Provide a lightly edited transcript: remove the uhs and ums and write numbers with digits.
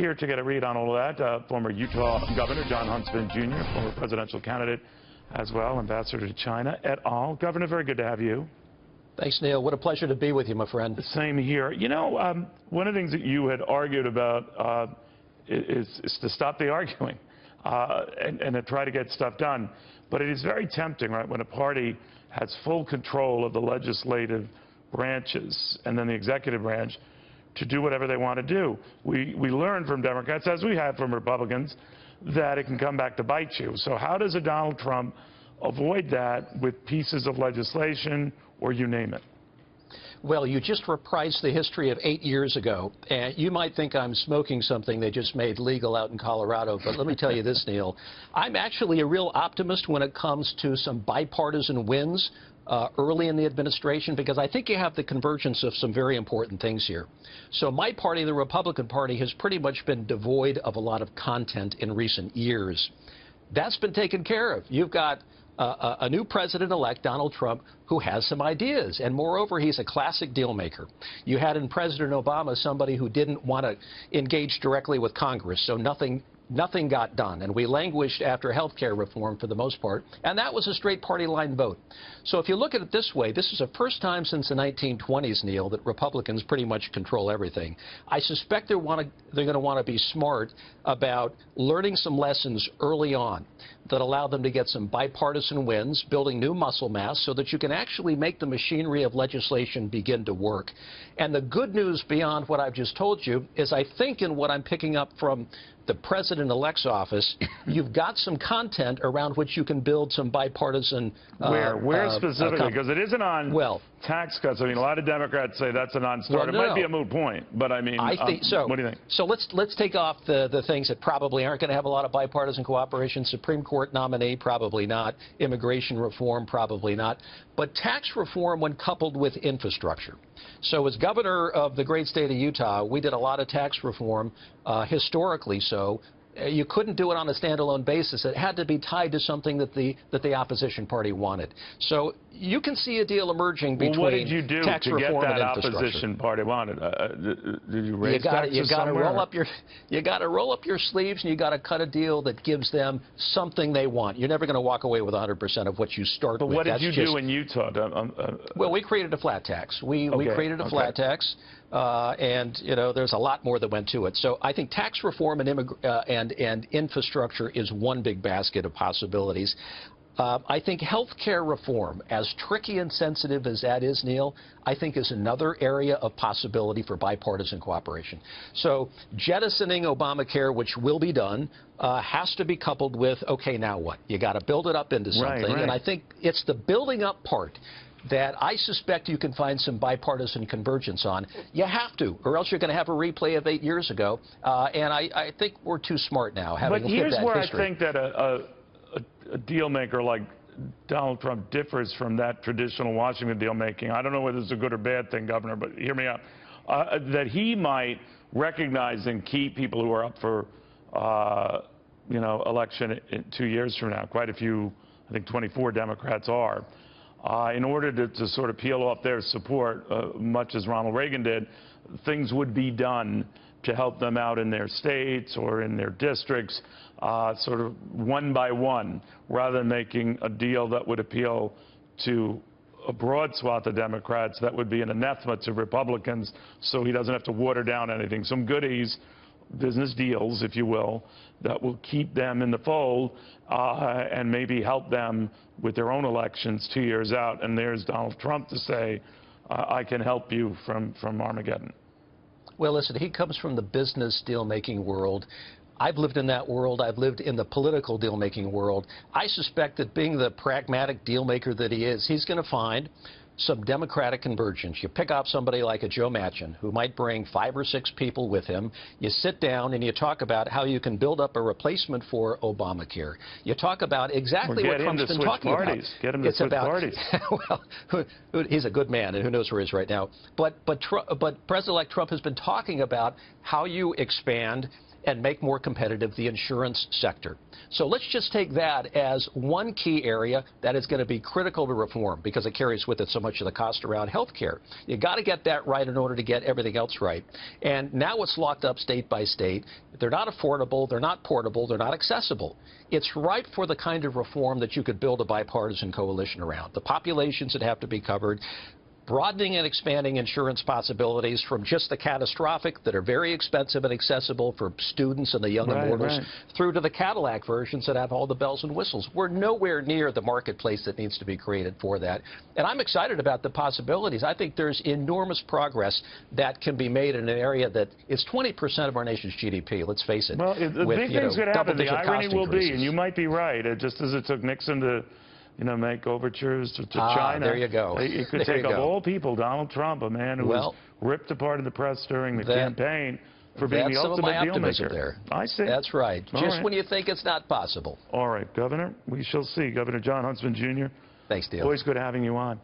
Here to get a read on all of that, former Utah Governor Jon Huntsman Jr., former presidential candidate as well, ambassador to China et al. Governor, very good to have you. Thanks, Neil. What a pleasure to be with you, my friend. Same here. You know, one of the things that you had argued about is to stop the arguing and to try to get stuff done. But it is very tempting, right, when a party has full control of the legislative branches and then the executive branch to do whatever they want to do. We learn from Democrats, as we have from Republicans, that it can come back to bite you. So how does a Donald Trump avoid that with pieces of legislation or you name it? Well, you just reprised the history of 8 years ago, and you might think I'm smoking something they just made legal out in Colorado, but let me tell you this, Neil. I'm actually a real optimist when it comes to some bipartisan wins early in the administration, because I think you have the convergence of some very important things here. So my party, the Republican Party, has pretty much been devoid of a lot of content in recent years. That's been taken care of. You've got a new president-elect, Donald Trump, who has some ideas. And moreover, he's a classic deal maker. You had in President Obama somebody who didn't want to engage directly with Congress, so nothing got done. And we languished after health care reform for the most part. And that was a straight party line vote. So if you look at it this way, this is the first time since the 1920s, Neil, that Republicans pretty much control everything. I suspect they're going to want to be smart about learning some lessons early on that allow them to get some bipartisan wins, building new muscle mass so that you can actually make the machinery of legislation begin to work. And the good news beyond what I've just told you is I think in what I'm picking up from the president-elect's office, you've got some content around which you can build some bipartisan Where specifically? Because it isn't on tax cuts. I mean, a lot of Democrats say that's a non-starter. Well, it might be a moot point, but I mean, I think so. What do you think? So let's take off the things that probably aren't going to have a lot of bipartisan cooperation. Supreme Court nominee, probably not. Immigration reform, probably not. But tax reform when coupled with infrastructure. So as governor of the great state of Utah, we did a lot of tax reform, historically so. You couldn't do it on a standalone basis. It had to be tied to something that the opposition party wanted. So you can see a deal emerging between what did you do tax to reform get that and infrastructure. Opposition party wanted? Did you raise taxes you got to somewhere? you got to roll up your sleeves, and you got to cut a deal that gives them something they want. You're never going to walk away with 100% of what you start with. But what did you do in Utah? Well, we created a flat tax. We created a flat tax. And, you know, there's a lot more that went to it. So I think tax reform and infrastructure is one big basket of possibilities. I think health care reform, as tricky and sensitive as that is, Neil, I think is another area of possibility for bipartisan cooperation. So jettisoning Obamacare, which will be done, has to be coupled with, okay, now what? You got to build it up into something. Right. And I think it's the building up part that I suspect you can find some bipartisan convergence on. You have to, or else you're going to have a replay of 8 years ago. And I think we're too smart now, having lived that history. But here's where I think that a deal maker like Donald Trump differs from that traditional Washington deal making. I don't know whether it's a good or bad thing, Governor, but hear me out. That he might recognize and keep people who are up for, election in 2 years from now. Quite a few, I think 24 Democrats are. In order to sort of peel off their support, much as Ronald Reagan did, things would be done to help them out in their states or in their districts, sort of one by one, rather than making a deal that would appeal to a broad swath of Democrats that would be an anathema to Republicans, so he doesn't have to water down anything. Some goodies, business deals, if you will, that will keep them in the fold and maybe help them with their own elections 2 years out. And there's Donald Trump to say, I can help you from Armageddon. Well, listen, he comes from the business deal-making world. I've lived in that world. I've lived in the political deal-making world. I suspect that being the pragmatic deal-maker that he is, he's going to find some Democratic convergence. You pick up somebody like a Joe Manchin, who might bring 5 or 6 people with him. You sit down and you talk about how you can build up a replacement for Obamacare. You talk about exactly what Trump's been talking about. Get him to switch parties. Well, he's a good man, and who knows where he is right now. But President-elect Trump has been talking about how you expand and make more competitive the insurance sector. So let's just take that as one key area that is going to be critical to reform because it carries with it so much of the cost around health care. You got to get that right in order to get everything else right. And now it's locked up state by state. They're not affordable, they're not portable, they're not accessible. It's ripe for the kind of reform that you could build a bipartisan coalition around. The populations that have to be covered, broadening and expanding insurance possibilities from just the catastrophic that are very expensive and accessible for students and the young immortals through to the Cadillac versions that have all the bells and whistles. We're nowhere near the marketplace that needs to be created for that. And I'm excited about the possibilities. I think there's enormous progress that can be made in an area that is 20% of our nation's GDP, let's face it. Well, the big things could happen. The irony will be, and you might be right, just as it took Nixon to make overtures to China. There you go. It could take of all people, Donald Trump, a man who was ripped apart in the press during the campaign for being the ultimate deal maker. There. I see. That's right. Just when you think it's not possible. All right, Governor, we shall see. Governor Jon Huntsman, Jr. Thanks, Dale. Always good having you on.